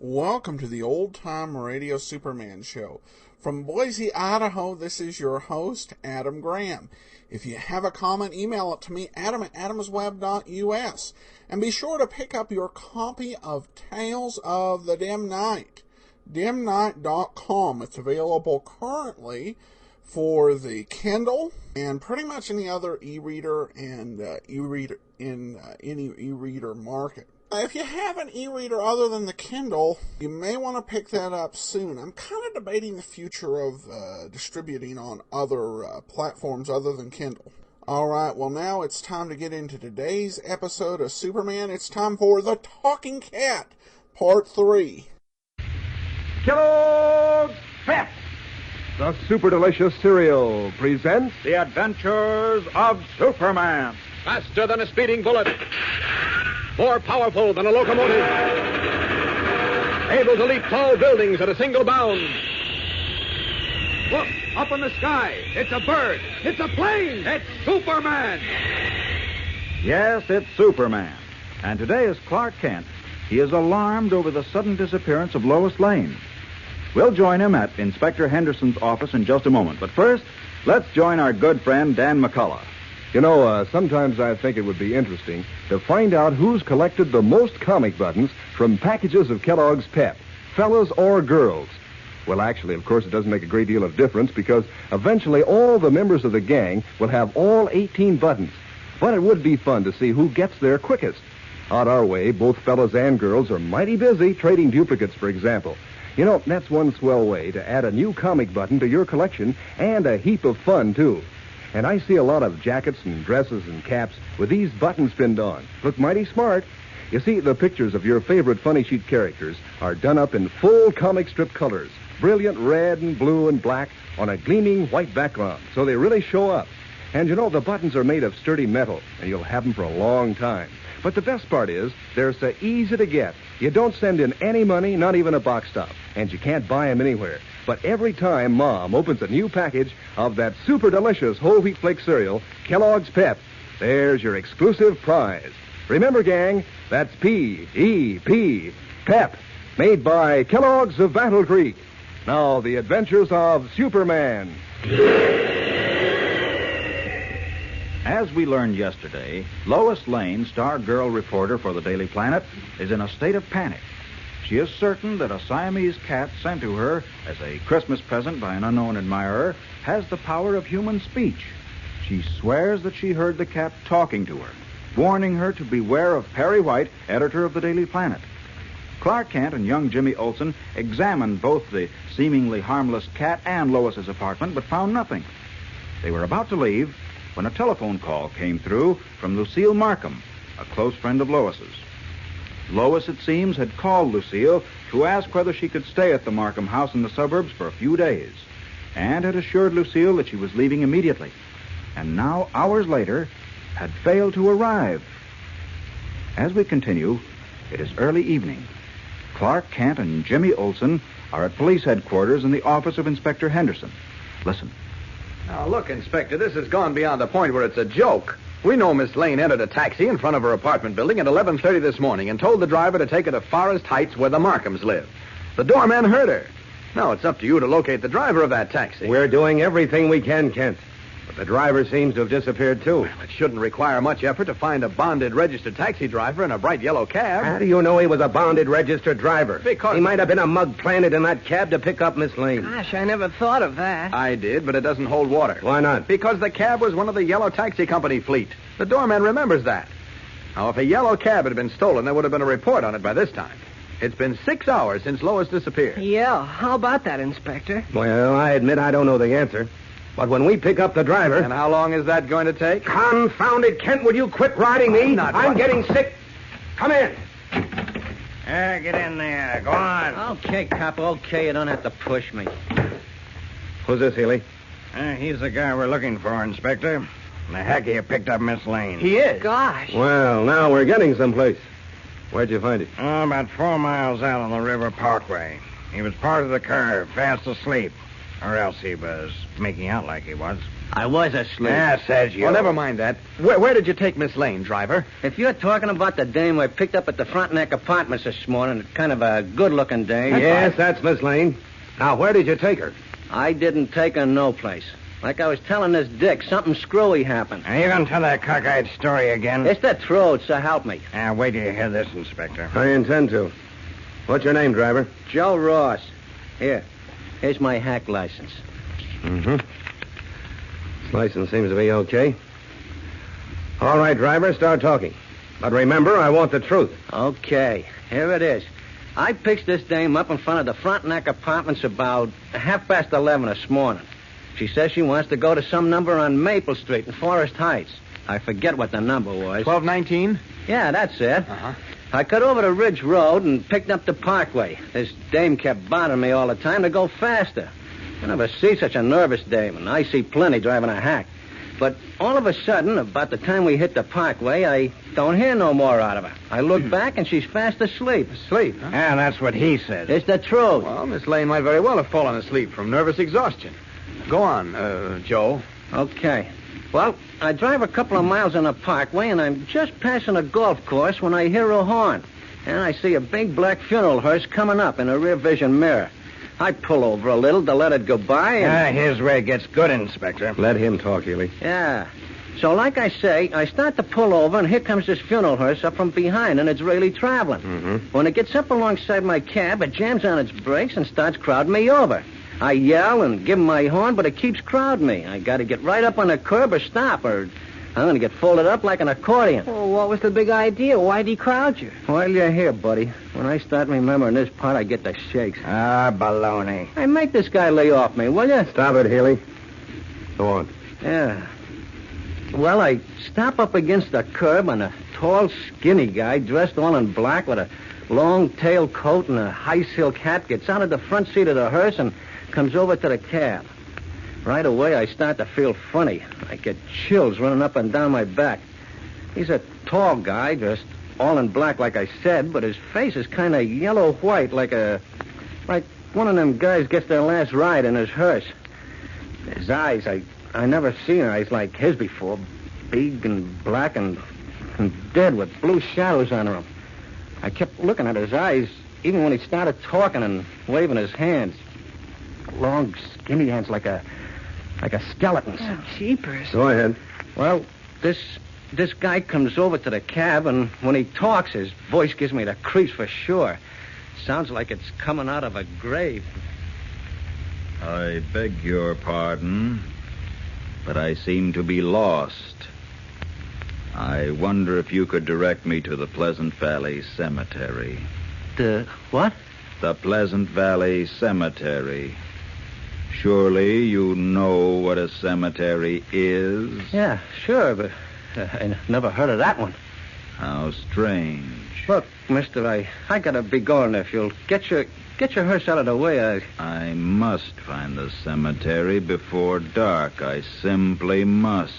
Welcome to the Old Time Radio Superman Show. From Boise, Idaho, this is your host, Adam Graham. If you have a comment, email it to me, adam@adamsweb.us. And be sure to pick up your copy of Tales of the Dim Night, dimnight.com. It's available currently for the Kindle and pretty much any other e-reader and any e-reader market. If you have an e-reader other than the Kindle, you may want to pick that up soon. I'm kind of debating the future of distributing on other platforms other than Kindle. Alright, well now it's time to get into today's episode of Superman. It's time for The Talking Cat, Part 3. Kellogg's Pep, the super delicious cereal, presents The Adventures of Superman. Faster than a speeding bullet. More powerful than a locomotive. Able to leap tall buildings at a single bound. Look, up in the sky. It's a bird. It's a plane. It's Superman. Yes, it's Superman. And today is Clark Kent. He is alarmed over the sudden disappearance of Lois Lane. We'll join him at Inspector Henderson's office in just a moment. But first, let's join our good friend Dan McCullough. You know, sometimes I think it would be interesting to find out who's collected the most comic buttons from packages of Kellogg's Pep, fellas or girls. Well, actually, of course, it doesn't make a great deal of difference because eventually all the members of the gang will have all 18 buttons. But it would be fun to see who gets there quickest. Out our way, both fellas and girls are mighty busy trading duplicates, for example. You know, that's one swell way to add a new comic button to your collection and a heap of fun, too. And I see a lot of jackets and dresses and caps with these buttons pinned on. Look mighty smart. You see, the pictures of your favorite funny sheet characters are done up in full comic strip colors, brilliant red and blue and black on a gleaming white background, so they really show up. And you know, the buttons are made of sturdy metal, and you'll have them for a long time. But the best part is, they're so easy to get. You don't send in any money, not even a box stop, and you can't buy them anywhere. But every time Mom opens a new package of that super delicious whole wheat flake cereal, Kellogg's Pep, there's your exclusive prize. Remember, gang, that's P-E-P, Pep, made by Kellogg's of Battle Creek. Now, the adventures of Superman. As we learned yesterday, Lois Lane, star girl reporter for the Daily Planet, is in a state of panic. She is certain that a Siamese cat sent to her as a Christmas present by an unknown admirer has the power of human speech. She swears that she heard the cat talking to her, warning her to beware of Perry White, editor of the Daily Planet. Clark Kent and young Jimmy Olsen examined both the seemingly harmless cat and Lois's apartment, but found nothing. They were about to leave when a telephone call came through from Lucille Markham, a close friend of Lois's. Lois, it seems, had called Lucille to ask whether she could stay at the Markham house in the suburbs for a few days, and had assured Lucille that she was leaving immediately, and now, hours later, had failed to arrive. As we continue, it is early evening. Clark Kent and Jimmy Olsen are at police headquarters in the office of Inspector Henderson. Listen. Now, look, Inspector, this has gone beyond the point where it's a joke. We know Miss Lane entered a taxi in front of her apartment building at 11:30 this morning and told the driver to take her to Forest Heights where the Markhams live. The doorman heard her. Now it's up to you to locate the driver of that taxi. We're doing everything we can, Kent. But the driver seems to have disappeared, too. Well, it shouldn't require much effort to find a bonded registered taxi driver in a bright yellow cab. How do you know he was a bonded registered driver? Because... he might have been a mug planted in that cab to pick up Miss Lane. Gosh, I never thought of that. I did, but it doesn't hold water. Why not? Because the cab was one of the yellow taxi company fleet. The doorman remembers that. Now, if a yellow cab had been stolen, there would have been a report on it by this time. It's been 6 hours since Lois disappeared. Yeah, how about that, Inspector? Well, I admit I don't know the answer. But when we pick up the driver... And how long is that going to take? Confound it, Kent, will you quit riding me? I'm getting sick. Come in. Get in there. Go on. Okay, cop, okay. You don't have to push me. Who's this, Healy? He's the guy we're looking for, Inspector. The hacky who picked up Miss Lane. He is? Gosh. Well, now we're getting someplace. Where'd you find it? About 4 miles out on the River Parkway. He was part of the car, fast asleep. Or else he was making out like he was. I was asleep. Yeah, says you. Well, never mind that. Where did you take Miss Lane, driver? If you're talking about the dame I picked up at the Frontenac Apartments this morning, kind of a good-looking dame. Yes, that's Miss Lane. Now, where did you take her? I didn't take her no place. Like I was telling this Dick, something screwy happened. Are you going to tell that cockeyed story again? It's the truth, so help me. Wait till you hear this, Inspector. I intend to. What's your name, driver? Joe Ross. Here's my hack license. Mm-hmm. This license seems to be okay. All right, driver, start talking. But remember, I want the truth. Okay, here it is. I picked this dame up in front of the Frontenac Apartments about 11:30 this morning. She says she wants to go to some number on Maple Street in Forest Heights. I forget what the number was. 1219? Yeah, that's it. Uh-huh. I cut over to Ridge Road and picked up the Parkway. This dame kept bothering me all the time to go faster. I never see such a nervous dame, and I see plenty driving a hack. But all of a sudden, about the time we hit the Parkway, I don't hear no more out of her. I look back, and she's fast asleep. Asleep, huh? Yeah, that's what he said. It's the truth. Well, Miss Lane might very well have fallen asleep from nervous exhaustion. Go on, Joe. Okay. Well, I drive a couple of miles on the Parkway, and I'm just passing a golf course when I hear a horn. And I see a big black funeral hearse coming up in a rear vision mirror. I pull over a little to let it go by, and... Here's where it gets good, Inspector. Let him talk, Healy. Yeah. So like I say, I start to pull over, and here comes this funeral hearse up from behind, and it's really traveling. Mm-hmm. When it gets up alongside my cab, it jams on its brakes and starts crowding me over. I yell and give him my horn, but it keeps crowding me. I got to get right up on the curb or stop, or I'm going to get folded up like an accordion. Well, what was the big idea? Why'd he crowd you? Well, you're here, buddy. When I start remembering this part, I get the shakes. Baloney. Hey, make this guy lay off me, will you? Stop it, Healy. Go on. Yeah. Well, I stop up against the curb, and a tall, skinny guy dressed all in black with a long tail coat and a high silk hat gets out of the front seat of the hearse and comes over to the cab. Right away, I start to feel funny. I get chills running up and down my back. He's a tall guy, dressed all in black, like I said, but his face is kind of yellow-white, like one of them guys gets their last ride in his hearse. His eyes, I never seen eyes like his before. Big and black and dead with blue shadows under them. I kept looking at his eyes, even when he started talking and waving his hands. Long, skinny hands like a skeleton's. Oh, jeepers. Go ahead. Well, this guy comes over to the cab, and when he talks, his voice gives me the creeps for sure. Sounds like it's coming out of a grave. I beg your pardon, but I seem to be lost. I wonder if you could direct me to the Pleasant Valley Cemetery. The what? The Pleasant Valley Cemetery. Surely you know what a cemetery is? Yeah, sure, but I never heard of that one. How strange. Look, mister, I gotta be going. If you'll get your hearse out of the way, I must find the cemetery before dark. I simply must.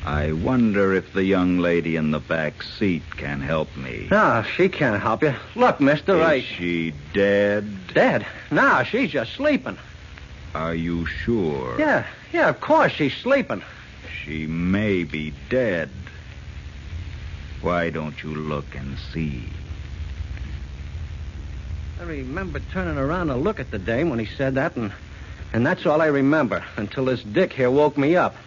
I wonder if the young lady in the back seat can help me. No, she can't help you. Look, mister, Is she dead? Dead? No, she's just sleeping. Are you sure? Yeah, of course she's sleeping. She may be dead. Why don't you look and see? I remember turning around to look at the dame when he said that, and that's all I remember, until this Dick here woke me up.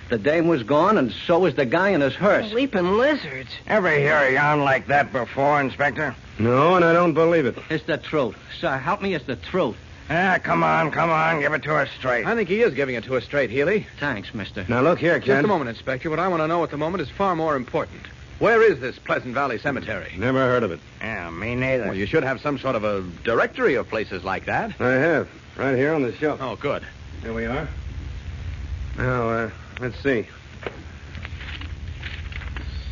The dame was gone, and so was the guy in his hearse. Sleeping lizards. Ever hear a yarn like that before, Inspector? No, and I don't believe it. It's the truth. Sir, help me, it's the truth. Come on. Give it to us straight. I think he is giving it to us straight, Healy. Thanks, mister. Now, look here, kid. Just a moment, Inspector. What I want to know at the moment is far more important. Where is this Pleasant Valley Cemetery? Never heard of it. Yeah, me neither. Well, you should have some sort of a directory of places like that. I have. Right here on the shelf. Oh, good. Here we are. Now, let's see.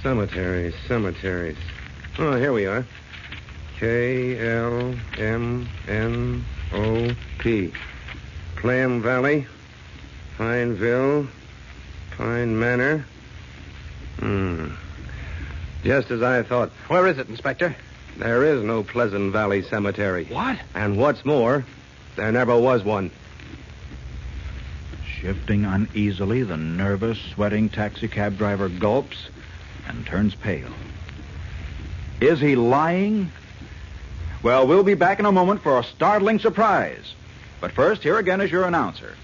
Cemeteries. Oh, here we are. K-L-M-N-O-P. Clam Valley, Pineville, Pine Manor. Just as I thought. Where is it, Inspector? There is no Pleasant Valley Cemetery. What? And what's more, There never was one. Shifting uneasily, the nervous, sweating taxicab driver gulps and turns pale. Is he lying? Well, we'll be back in a moment for a startling surprise. But first, here again is your announcer.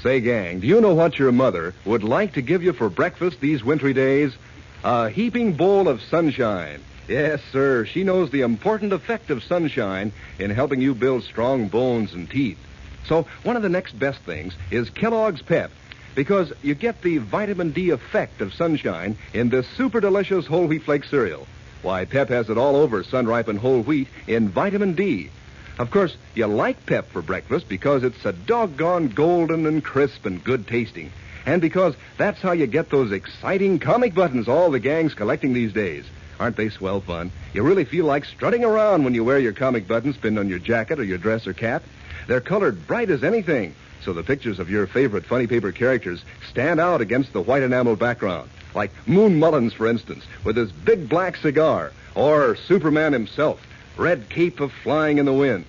Say, gang, do you know what your mother would like to give you for breakfast these wintry days? A heaping bowl of sunshine. Yes, sir, she knows the important effect of sunshine in helping you build strong bones and teeth. So one of the next best things is Kellogg's Pep, because you get the vitamin D effect of sunshine in this super delicious whole wheat flake cereal. Why, Pep has it all over sun-ripened whole wheat in vitamin D. Of course, you like Pep for breakfast because it's a doggone golden and crisp and good tasting. And because that's how you get those exciting comic buttons all the gang's collecting these days. Aren't they swell fun? You really feel like strutting around when you wear your comic buttons pinned on your jacket or your dress or cap. They're colored bright as anything, so the pictures of your favorite funny paper characters stand out against the white enamel background. Like Moon Mullins, for instance, with his big black cigar, or Superman himself, red cape of flying in the wind.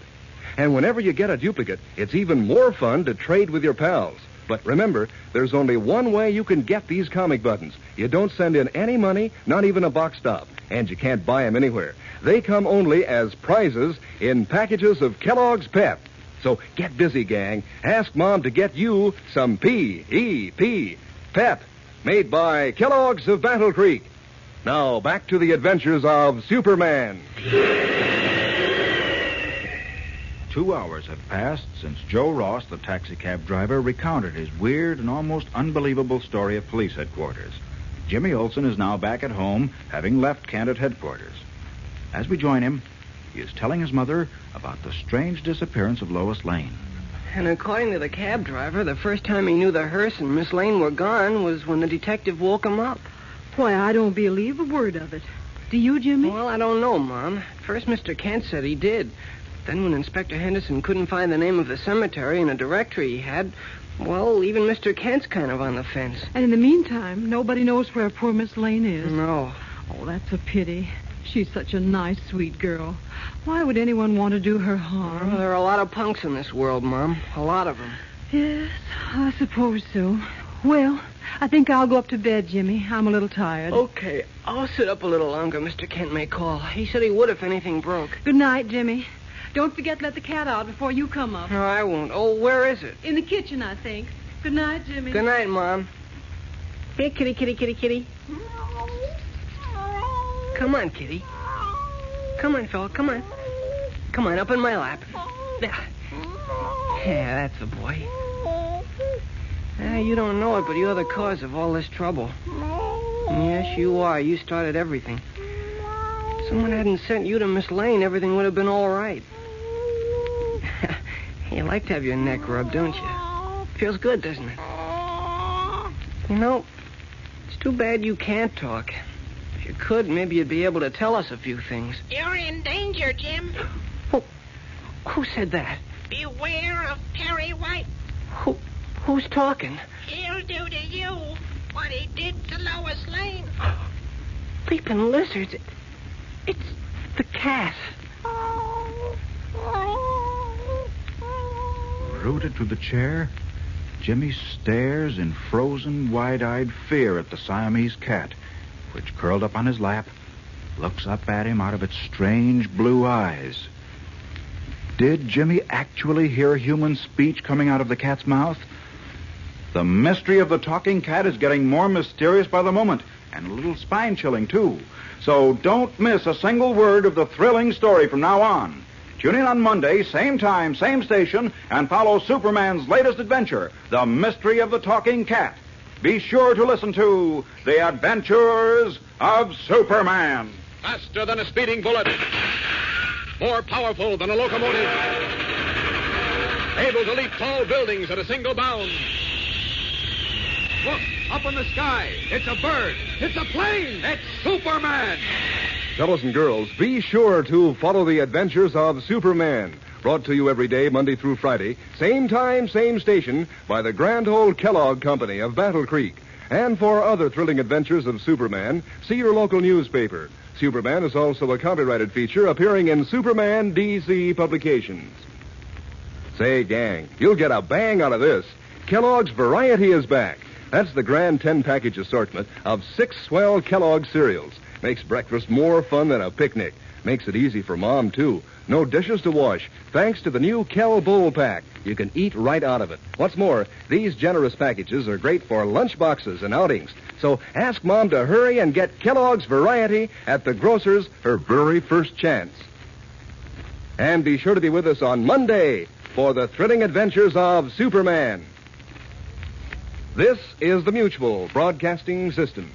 And whenever you get a duplicate, it's even more fun to trade with your pals. But remember, there's only one way you can get these comic buttons. You don't send in any money, not even a box stop, and you can't buy them anywhere. They come only as prizes in packages of Kellogg's Pep. So get busy, gang. Ask Mom to get you some P-E-P, Pep, made by Kellogg's of Battle Creek. Now, back to the adventures of Superman. 2 hours have passed since Joe Ross, the taxicab driver, recounted his weird and almost unbelievable story at police headquarters. Jimmy Olsen is now back at home, having left Kent at headquarters. As we join him, he is telling his mother about the strange disappearance of Lois Lane. And according to the cab driver, the first time he knew the hearse and Miss Lane were gone was when the detective woke him up. Why, I don't believe a word of it. Do you, Jimmy? Well, I don't know, Mom. First, Mr. Kent said he did. Then when Inspector Henderson couldn't find the name of the cemetery in a directory he had, well, even Mr. Kent's kind of on the fence. And in the meantime, nobody knows where poor Miss Lane is. No. Oh, that's a pity. She's such a nice, sweet girl. Why would anyone want to do her harm? Well, there are a lot of punks in this world, Mom. A lot of them. Yes, I suppose so. Well, I think I'll go up to bed, Jimmy. I'm a little tired. Okay, I'll sit up a little longer. Mr. Kent may call. He said he would if anything broke. Good night, Jimmy. Don't forget to let the cat out before you come up. No, I won't. Oh, where is it? In the kitchen, I think. Good night, Jimmy. Good night, Mom. Here, kitty, kitty, kitty, kitty. Come on, kitty. Come on, fella, come on. Come on, up in my lap. There. Yeah, that's the boy. You don't know it, but you're the cause of all this trouble. Yes, you are. You started everything. If someone hadn't sent you to Miss Lane, everything would have been all right. You like to have your neck rubbed, don't you? Feels good, doesn't it? You know, it's too bad you can't talk. If you could, maybe you'd be able to tell us a few things. You're in danger, Jim. Who said that? Beware of Perry White. Who's talking? He'll do to you what he did to Lois Lane. Leaping lizards. It's the cat. Rooted to the chair, Jimmy stares in frozen, wide-eyed fear at the Siamese cat, which, curled up on his lap, looks up at him out of its strange blue eyes. Did Jimmy actually hear human speech coming out of the cat's mouth? The mystery of the talking cat is getting more mysterious by the moment, and a little spine-chilling, too. So don't miss a single word of the thrilling story from now on. Tune in on Monday, same time, same station, and follow Superman's latest adventure, The Mystery of the Talking Cat. Be sure to listen to The Adventures of Superman. Faster than a speeding bullet. More powerful than a locomotive. Able to leap tall buildings at a single bound. Look, up in the sky. It's a bird. It's a plane. It's Superman. Fellows and girls, be sure to follow the adventures of Superman. Brought to you every day, Monday through Friday. Same time, same station, by the Grand Old Kellogg Company of Battle Creek. And for other thrilling adventures of Superman, see your local newspaper. Superman is also a copyrighted feature appearing in Superman DC publications. Say, gang, you'll get a bang out of this. Kellogg's Variety is back. That's the grand 10-package assortment of 6 swell Kellogg cereals. Makes breakfast more fun than a picnic. Makes it easy for Mom, too. No dishes to wash, thanks to the new Kell Bowl Pack. You can eat right out of it. What's more, these generous packages are great for lunch boxes and outings. So ask Mom to hurry and get Kellogg's Variety at the grocer's her very first chance. And be sure to be with us on Monday for the thrilling adventures of Superman. This is the Mutual Broadcasting System.